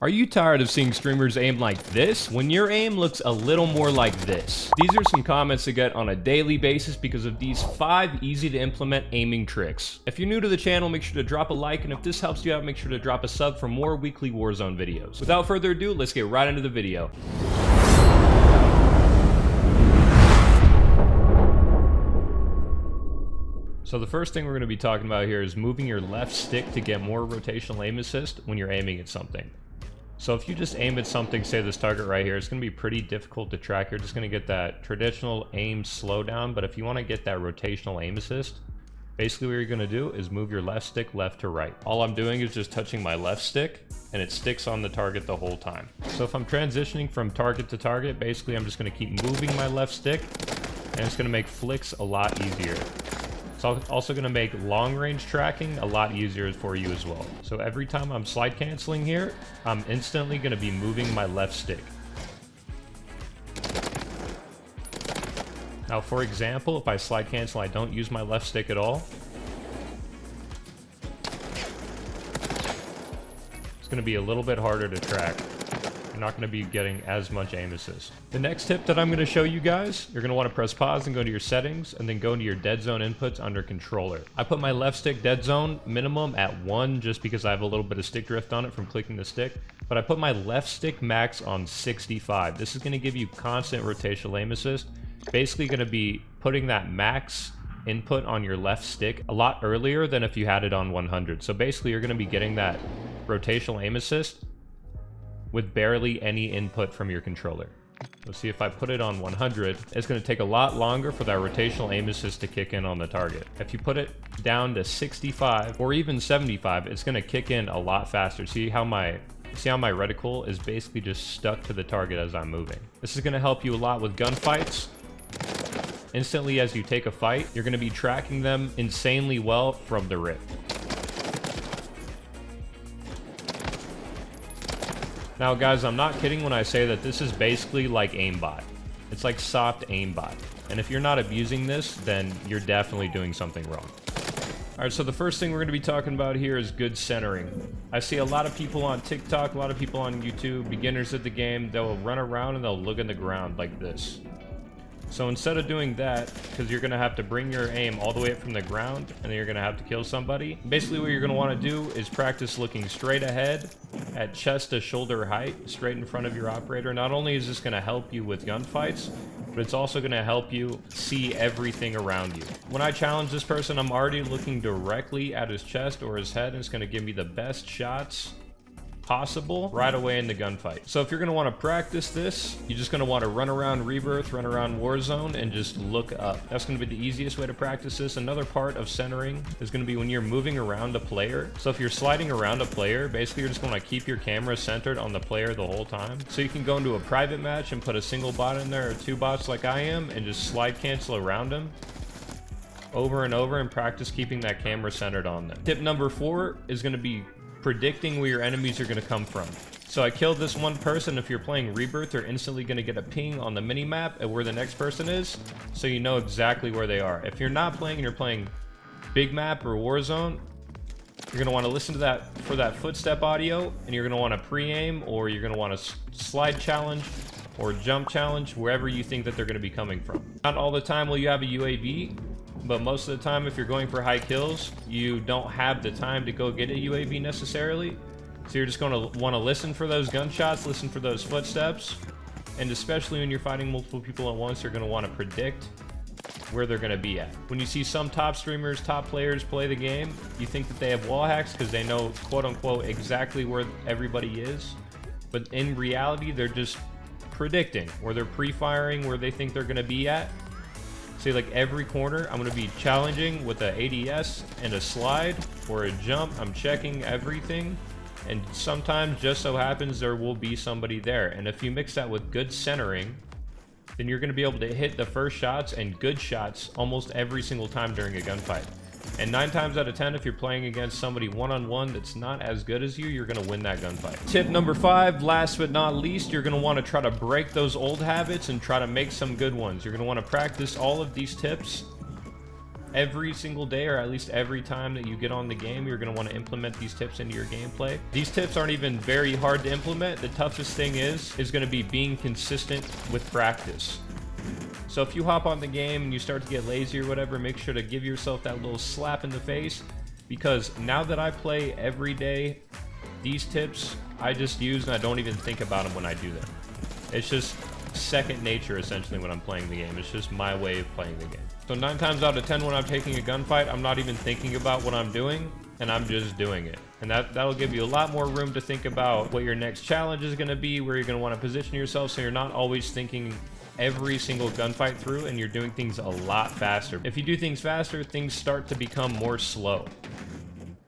Are you tired of seeing streamers aim like this when your aim looks a little more like this? These are some comments I get on a daily basis because of these 5 easy to implement aiming tricks. If you're new to the channel, make sure to drop a like, and if this helps you out, make sure to drop a sub for more weekly Warzone videos. Without further ado, let's get right into the video. So the first thing we're going to be talking about here is moving your left stick to get more rotational aim assist when you're aiming at something. So if you just aim at something, say this target right here, it's going to be pretty difficult to track. You're just going to get that traditional aim slowdown, but if you want to get that rotational aim assist, basically what you're going to do is move your left stick left to right. All I'm doing is just touching my left stick, and it sticks on the target the whole time. So if I'm transitioning from target to target, basically I'm just going to keep moving my left stick, and it's going to make flicks a lot easier. It's also going to make long-range tracking a lot easier for you as well. So every time I'm slide canceling here, I'm instantly going to be moving my left stick. Now, for example, if I slide cancel, I don't use my left stick at all. It's going to be a little bit harder to track. You're not going to be getting as much aim assist. The next tip that I'm going to show you guys, you're going to want to press pause and go to your settings, and then go into your dead zone inputs under controller. I put my left stick dead zone minimum at 1 just because I have a little bit of stick drift on it from clicking the stick, but I put my left stick max on 65. This is going to give you constant rotational aim assist. Basically going to be putting that max input on your left stick a lot earlier than if you had it on 100. So basically you're going to be getting that rotational aim assist with barely any input from your controller. Let's see, if I put it on 100, it's going to take a lot longer for that rotational aim assist to kick in on the target. If you put it down to 65 or even 75, it's going to kick in a lot faster. See how my reticle is basically just stuck to the target as I'm moving. This is going to help you a lot with gunfights. Instantly as you take a fight, you're going to be tracking them insanely well from the rip. Now guys, I'm not kidding when I say that this is basically like aimbot. It's like soft aimbot. And if you're not abusing this, then you're definitely doing something wrong. Alright, so the first thing we're going to be talking about here is good centering. I see a lot of people on TikTok, a lot of people on YouTube, beginners at the game, they'll run around and they'll look in the ground like this. So instead of doing that, because you're going to have to bring your aim all the way up from the ground, and then you're going to have to kill somebody, basically what you're going to want to do is practice looking straight ahead at chest to shoulder height, straight in front of your operator. Not only is this going to help you with gunfights, but it's also going to help you see everything around you. When I challenge this person, I'm already looking directly at his chest or his head, and it's going to give me the best shots possible right away in the gunfight. So if you're going to want to practice this, you're just going to want to run around Rebirth, run around Warzone, and just look up. That's going to be the easiest way to practice this. Another part of centering is going to be when you're moving around a player. So if you're sliding around a player, basically you're just going to keep your camera centered on the player the whole time. So you can go into a private match and put a single bot in there or 2 bots like I am and just slide cancel around them over and over and practice keeping that camera centered on them. Tip number 4 is going to be predicting where your enemies are going to come from. So I killed this one person. If you're playing Rebirth, they're instantly going to get a ping on the mini-map at where the next person is, so you know exactly where they are. If you're not playing and you're playing Big Map or Warzone, you're going to want to listen to that for that footstep audio, and you're going to want to pre-aim, or you're going to want to slide challenge or jump challenge wherever you think that they're going to be coming from. Not all the time will you have a UAV, but most of the time if you're going for high kills, you don't have the time to go get a UAV necessarily. So you're just going to want to listen for those gunshots, listen for those footsteps, and especially when you're fighting multiple people at once, you're going to want to predict where they're going to be at. When you see some top streamers, top players play the game, you think that they have wall hacks because they know quote-unquote exactly where everybody is, but in reality they're just predicting, or they're pre-firing where they think they're going to be at. See, like every corner, I'm going to be challenging with an ADS and a slide or a jump. I'm checking everything, and sometimes just so happens there will be somebody there. And if you mix that with good centering, then you're going to be able to hit the first shots and good shots almost every single time during a gunfight. And 9 times out of 10, if you're playing against somebody one-on-one that's not as good as you, you're going to win that gunfight. Tip number 5, last but not least, you're going to want to try to break those old habits and try to make some good ones. You're going to want to practice all of these tips Every single day, or at least every time that you get on the game, you're going to want to implement these tips into your gameplay. These tips aren't even very hard to implement. The toughest thing is going to be being consistent with practice. So if you hop on the game and you start to get lazy or whatever, make sure to give yourself that little slap in the face, because now that I play every day, these tips I just use and I don't even think about them when I do them. It's just second nature essentially when I'm playing the game. It's just my way of playing the game. So 9 times out of 10 when I'm taking a gunfight, I'm not even thinking about what I'm doing, and I'm just doing it. And that'll give you a lot more room to think about what your next challenge is going to be, where you're going to want to position yourself, so you're not always thinking every single gunfight through, and you're doing things a lot faster. If you do things faster, things start to become more slow,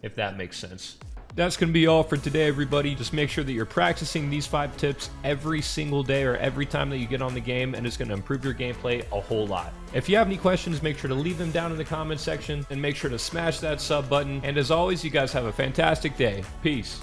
if that makes sense. That's going to be all for today, everybody. Just make sure that you're practicing these 5 tips every single day or every time that you get on the game, and it's going to improve your gameplay a whole lot. If you have any questions, make sure to leave them down in the comment section, and make sure to smash that sub button. And as always, you guys have a fantastic day. Peace.